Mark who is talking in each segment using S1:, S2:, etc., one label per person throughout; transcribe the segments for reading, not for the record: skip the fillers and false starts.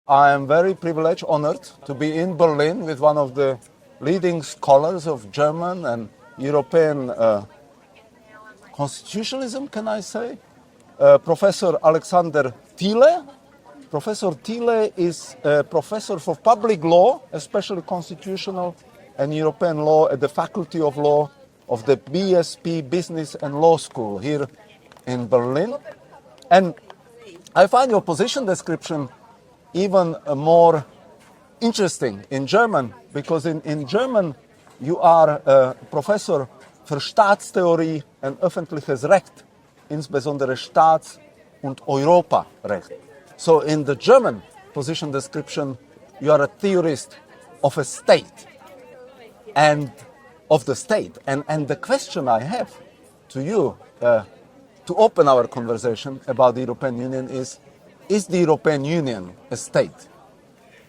S1: I am very privileged, honored to be in Berlin with one of the leading scholars of German and European constitutionalism, can I say? Professor Alexander Thiele. Professor Thiele is a professor for public law, especially constitutional and European law at the Faculty of Law of the BSP Business and Law School here in Berlin. And I find your position description even more interesting in German, because in German you are a Professor für Staatstheorie und öffentliches Recht, insbesondere Staats- und Europarecht. So in the German position description, you are a theorist of a state and of the state. And the question I have to you to open our conversation about the European Union is the European Union a state?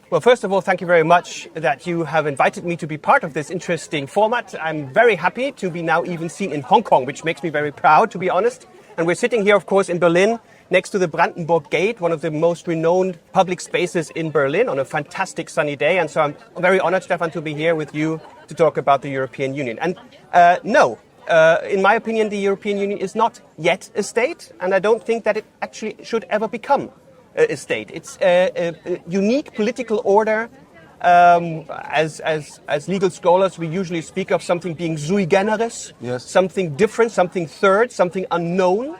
S2: Well, first of all, thank you very much that you have invited me to be part of this interesting format. I'm very happy to be now even seen in Hong Kong, which makes me very proud, to be honest. And we're sitting here, of course, in Berlin, next to the Brandenburg Gate, one of the most renowned public spaces in Berlin, on a fantastic sunny day. And so I'm very honored, Stefan, to be here with you to talk about the European Union. And in my opinion, the European Union is not yet a state, and I don't think that it actually should ever become a state. It's a unique political order. As legal scholars, we usually speak of something being sui generis,
S1: yes.
S2: Something different, something third, something unknown.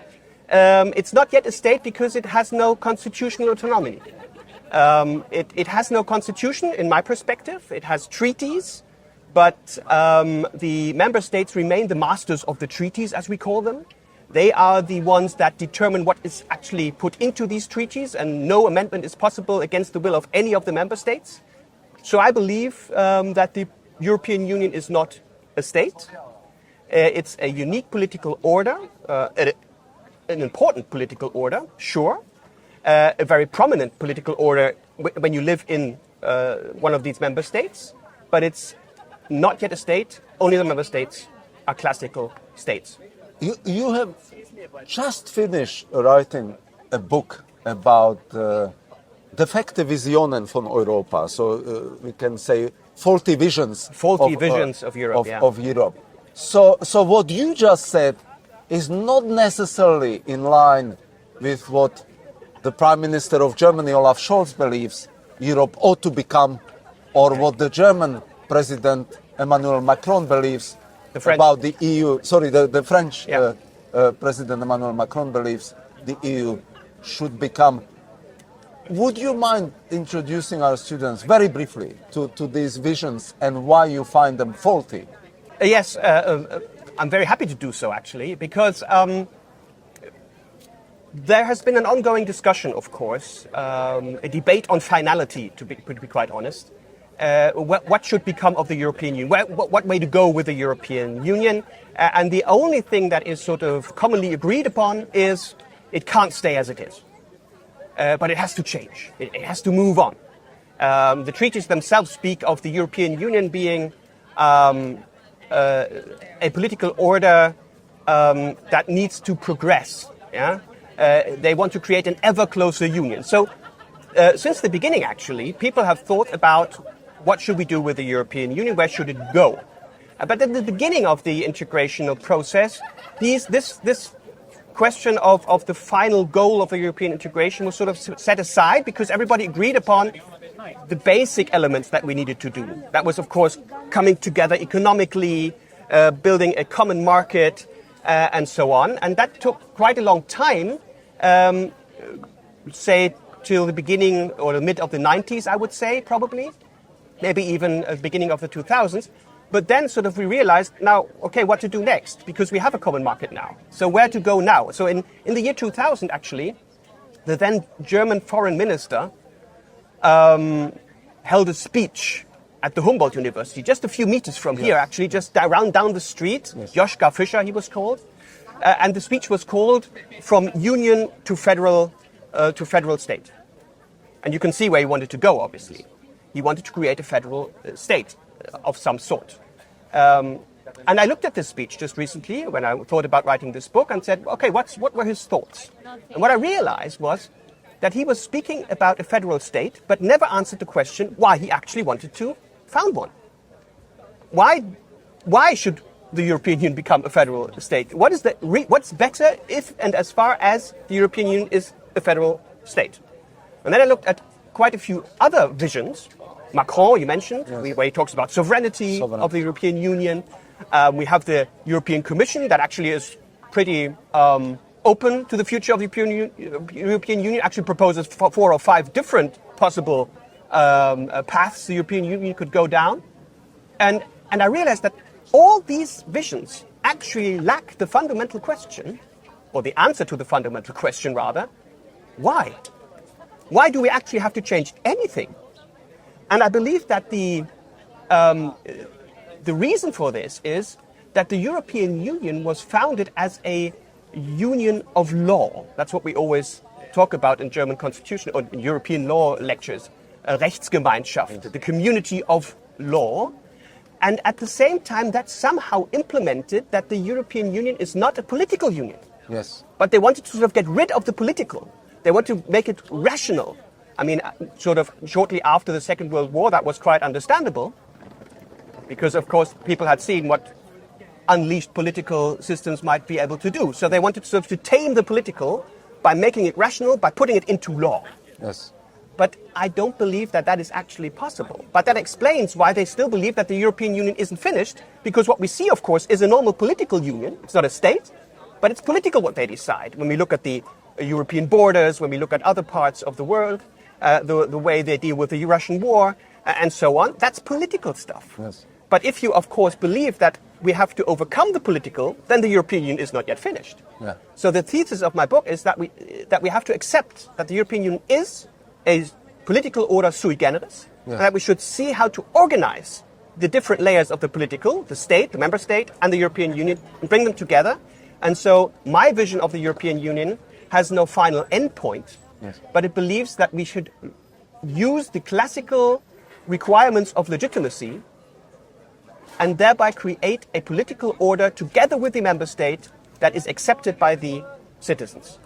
S2: It's not yet a state because it has no constitutional autonomy. It has no constitution, in my perspective. It has treaties, but the member states remain the masters of the treaties, as we call them. They are the ones that determine what is actually put into these treaties, and no amendment is possible against the will of any of the member states. So I believe that the European Union is not a state. It's a unique political order, an important political order, sure, a very prominent political order when you live in one of these member states, but it's not yet a state. Only the member states are classical states.
S1: You have just finished writing a book about defekte Visionen von Europa. So we can say faulty visions.
S2: Visions of Europe.
S1: Of Europe. So what you just said is not necessarily in line with what the Prime Minister of Germany, Olaf Scholz, believes Europe ought to become, or what the German President Emmanuel Macron believes about the EU. Sorry, the French President Emmanuel Macron believes the EU should become. Would you mind introducing our students very briefly to these visions and why you find them faulty?
S2: Yes, I'm very happy to do so, actually, because there has been an ongoing discussion, of course, a debate on finality, to be quite honest. What should become of the European Union? What way to go with the European Union? And the only thing that is sort of commonly agreed upon is it can't stay as it is. But it has to change. It has to move on. The treaties themselves speak of the European Union being a political order that needs to progress. Yeah? They want to create an ever closer union. So since the beginning, actually, people have thought about what should we do with the European Union, where should it go? But at the beginning of the integrational process, this question of the final goal of the European integration was sort of set aside because everybody agreed upon the basic elements that we needed to do. That was, of course, coming together economically, building a common market, and so on. And that took quite a long time, say till the beginning or the mid of the 90s, I would say, probably. Maybe even the beginning of the 2000s. But then sort of we realized now, okay, what to do next? Because we have a common market now. So where to go now? So in the year 2000, actually, the then German foreign minister held a speech at the Humboldt University, just a few meters from here, actually, just down the street. Yes. Joschka Fischer, he was called. And the speech was called From Union to Federal State. And you can see where he wanted to go, obviously. He wanted to create a federal state of some sort. And I looked at this speech just recently when I thought about writing this book and said, okay, what were his thoughts? And what I realized was that he was speaking about a federal state, but never answered the question why he actually wanted to found one. Why should the European Union become a federal state? What's better if and as far as the European Union is a federal state? And then I looked at quite a few other visions. Macron, you mentioned,
S1: Yes.
S2: where he talks about sovereignty of the European Union. We have the European Commission that actually is pretty open to the future of the European Union, actually proposes 4 or 5 different possible paths the European Union could go down. And I realized that all these visions actually lack the fundamental question, or the answer to the fundamental question rather, why? Why do we actually have to change anything? And I believe that the reason for this is that the European Union was founded as a union of law. That's what we always talk about in German constitution or in European law lectures. Rechtsgemeinschaft, the community of law. And at the same time, that somehow implemented that the European Union is not a political union.
S1: Yes.
S2: But they wanted to sort of get rid of the political. They want to make it rational. I mean, sort of shortly after the Second World War, that was quite understandable. Because, of course, people had seen what unleashed political systems might be able to do. So they wanted sort of to tame the political by making it rational, by putting it into law.
S1: Yes.
S2: But I don't believe that that is actually possible. But that explains why they still believe that the European Union isn't finished, because what we see, of course, is a normal political union. It's not a state, but it's political what they decide. When we look at the European borders, when we look at other parts of the world, the way they deal with the Russian war, and so on, that's political stuff.
S1: Yes.
S2: But if you, of course, believe that we have to overcome the political, then the European Union is not yet finished.
S1: Yeah.
S2: So the thesis of my book is that we have to accept that the European Union is a political order sui generis, and that we should see how to organize the different layers of the political, the state, the member state, and the European Union, and bring them together. And so my vision of the European Union has no final endpoint, but it believes that we should use the classical requirements of legitimacy and thereby create a political order together with the member state that is accepted by the citizens.